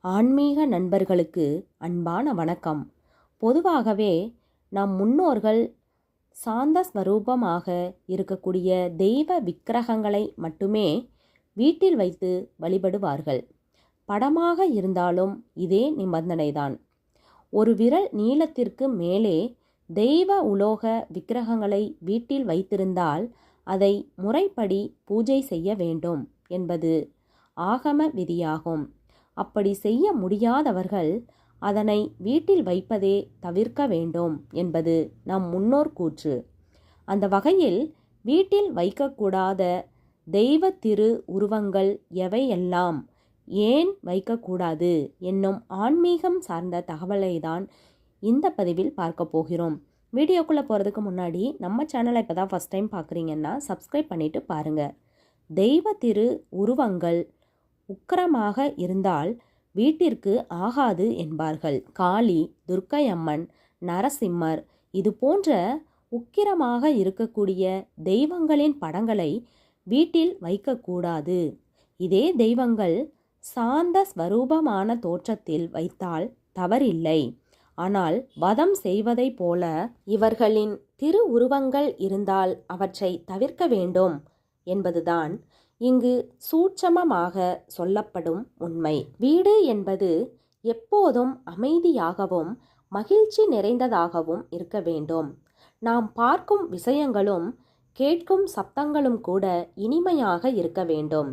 ஆன்மீக நண்பர்களுக்கு அன்பான வணக்கம். பொதுவாகவே நம் முன்னோர்கள் சாந்த ஸ்வரூபமாக இருக்கக்கூடிய தெய்வ விக்கிரகங்களை மட்டுமே வீட்டில் வைத்து வழிபடுவார்கள். படமாக இருந்தாலும் இதே நிபந்தனைதான். ஒரு விரல் நீளத்திற்கு மேலே தெய்வ உலோக விக்கிரகங்களை வீட்டில் வைத்திருந்தால் அதை முறைப்படி பூஜை செய்ய வேண்டும் என்பது ஆகம விதியாகும். அப்படி செய்ய முடியாதவர்கள் அதனை வீட்டில் வைப்பதே தவிர்க்க வேண்டும் என்பது நம் முன்னோர் கூற்று. அந்த வகையில் வீட்டில் வைக்கக்கூடாத தெய்வ திரு உருவங்கள் எவையெல்லாம், ஏன் வைக்கக்கூடாது என்னும் ஆன்மீகம் சார்ந்த தகவலை தான் இந்த பதிவில் பார்க்க போகிறோம். வீடியோக்குள்ளே போகிறதுக்கு முன்னாடி நம்ம சேனலை இப்போ தான் ஃபஸ்ட் டைம் பார்க்குறீங்கன்னா சப்ஸ்கிரைப் பண்ணிவிட்டு பாருங்கள். தெய்வ திரு உருவங்கள் உக்கிரமாக இருந்தால் வீட்டிற்கு ஆகாது என்பார்கள். காளி, துர்க்கை அம்மன், நரசிம்மர் இது போன்ற உக்கிரமாக இருக்கக்கூடிய தெய்வங்களின் படங்களை வீட்டில் வைக்கக்கூடாது. இதே தெய்வங்கள் சாந்த ஸ்வரூபமான தோற்றத்தில் வைத்தால் தவறில்லை. ஆனால் வதம் செய்வதை போல இவர்களின் திரு உருவங்கள் இருந்தால் அவற்றை தவிர்க்க வேண்டும் என்பதுதான் இங்கு சூட்சமமாக சொல்லப்படும் உண்மை. வீடு என்பது எப்போதும் அமைதியாகவும் மகிழ்ச்சி நிறைந்ததாகவும் இருக்க வேண்டும். நாம் பார்க்கும் விஷயங்களும் கேட்கும் சப்தங்களும் கூட இனிமையாக இருக்க வேண்டும்.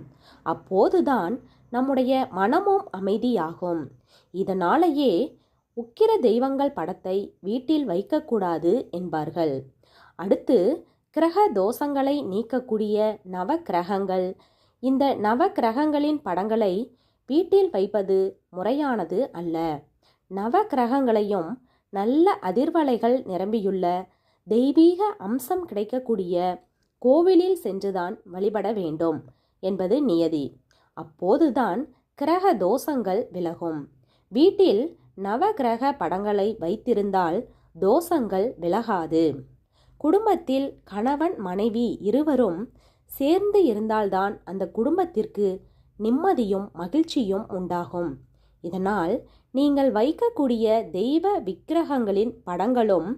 அப்போதுதான் நம்முடைய மனமும் அமைதியாகும். இதனாலேயே உக்கிர தெய்வங்கள் படத்தை வீட்டில் வைக்கக்கூடாது என்பார்கள். அடுத்து, கிரக தோஷங்களை நீக்கக்கூடிய நவ கிரகங்கள். இந்த நவ கிரகங்களின் படங்களை வீட்டில் வைப்பது முறையானது அல்ல. நவ கிரகங்களையும் நல்ல அதிர்வலைகள் நிரம்பியுள்ள தெய்வீக அம்சம் கிடைக்கக்கூடிய கோவிலில் சென்றுதான் வழிபட வேண்டும் என்பது நியதி. அப்போதுதான் கிரக தோஷங்கள் விலகும். வீட்டில் நவ கிரக படங்களை வைத்திருந்தால் தோஷங்கள் விலகாது. குடும்பத்தில் கணவன் மனைவி இருவரும் சேர்ந்து இருந்தால்தான் அந்த குடும்பத்திற்கு நிம்மதியும் மகிழ்ச்சியும் உண்டாகும். இதனால் நீங்கள் வைக்கக்கூடிய தெய்வ விக்கிரகங்களின் படங்களும்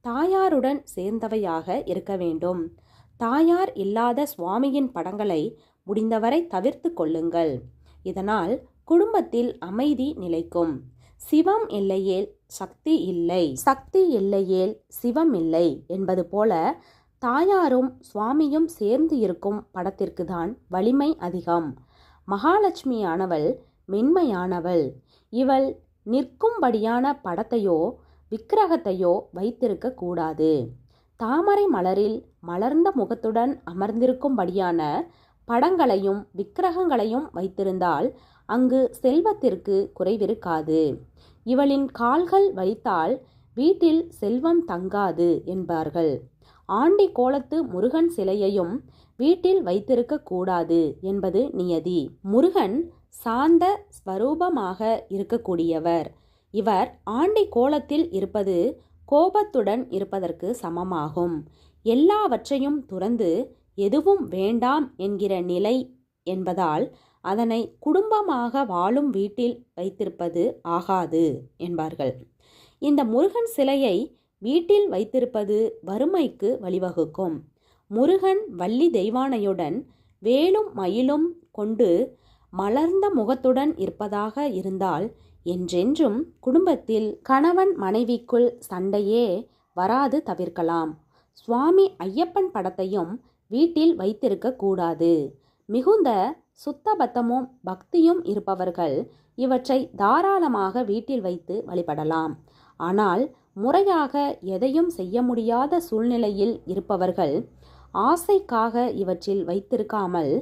தாயாருடன் சேர்ந்தவையாக இருக்க வேண்டும். தாயார் இல்லாத சுவாமியின் படங்களை முடிந்தவரை தவிர்த்து கொள்ளுங்கள். இதனால் குடும்பத்தில் அமைதி நிலைக்கும். சிவம் இல்லையேல் சக்தி இல்லை, சக்தி இல்லையேல் சிவம் இல்லை என்பது போல தாயாரும் சுவாமியும் சேர்ந்து இருக்கும் படத்திற்கு தான் வலிமை அதிகம். மகாலட்சுமியானவள் மென்மையானவள். இவள் நிற்கும்படியான படத்தையோ விக்கிரகத்தையோ வைத்திருக்க கூடாது. தாமரை மலரில் மலர்ந்த முகத்துடன் அமர்ந்திருக்கும்படியான படங்களையும் விக்கிரகங்களையும் வைத்திருந்தால் அங்கு செல்வத்திற்கு குறைவிருக்காது. இவளின் கால்கள் வைத்தால் வீட்டில் செல்வம் தங்காது என்பார்கள். ஆண்டி கோலத்து முருகன் சிலையையும் வீட்டில் வைத்திருக்க கூடாது என்பது நியதி. முருகன் சாந்த ஸ்வரூபமாக இருக்கக்கூடியவர். இவர் ஆண்டி கோலத்தில் இருப்பது கோபத்துடன் இருப்பதற்கு சமமாகும். எல்லாவற்றையும் துறந்து எதுவும் வேண்டாம் என்கிற நிலை என்பதால் அதனை குடும்பமாக வாழும் வீட்டில் வைத்திருப்பது ஆகாது என்பார்கள். இந்த முருகன் சிலையை வீட்டில் வைத்திருப்பது வறுமைக்கு வழிவகுக்கும். முருகன் வள்ளி தெய்வானையுடன் வேலும் மயிலும் கொண்டு மலர்ந்த முகத்துடன் இருப்பதாக இருந்தால் என்றென்றும் குடும்பத்தில் கணவன் மனைவிக்குள் சண்டையே வராது தவிர்க்கலாம். சுவாமி ஐயப்பன் படத்தையும் வீட்டில் வைத்திருக்க கூடாது. மிகுந்த சுத்தபத்தமும் பக்தியும் இருப்பவர்கள் இவற்றை தாராளமாக வீட்டில் வைத்து வழிபடலாம். ஆனால் முறையாக எதையும் செய்ய முடியாத சூழ்நிலையில் இருப்பவர்கள் ஆசைக்காக இவற்றில் வைத்திருக்காமல்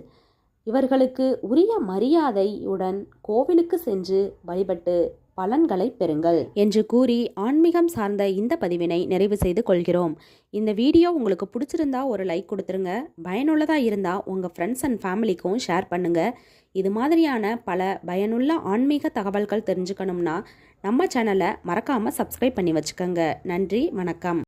இவர்களுக்கு உரிய மரியாதையுடன் கோவிலுக்கு சென்று வழிபட்டு பலன்களை பெறுங்கள் என்று கூறி ஆன்மீகம் சார்ந்த இந்த பதிவினை நிறைவு செய்து கொள்கிறோம். இந்த வீடியோ உங்களுக்கு பிடிச்சிருந்தா ஒரு லைக் கொடுத்துருங்க. பயனுள்ளதாக இருந்தால் உங்கள் ஃப்ரெண்ட்ஸ் அண்ட் ஃபேமிலிக்கும் ஷேர் பண்ணுங்கள். இது மாதிரியான பல பயனுள்ள ஆன்மீக தகவல்கள் தெரிஞ்சுக்கணும்னா நம்ம சேனலை மறக்காமல் சப்ஸ்கிரைப் பண்ணி வச்சுக்கோங்க. நன்றி, வணக்கம்.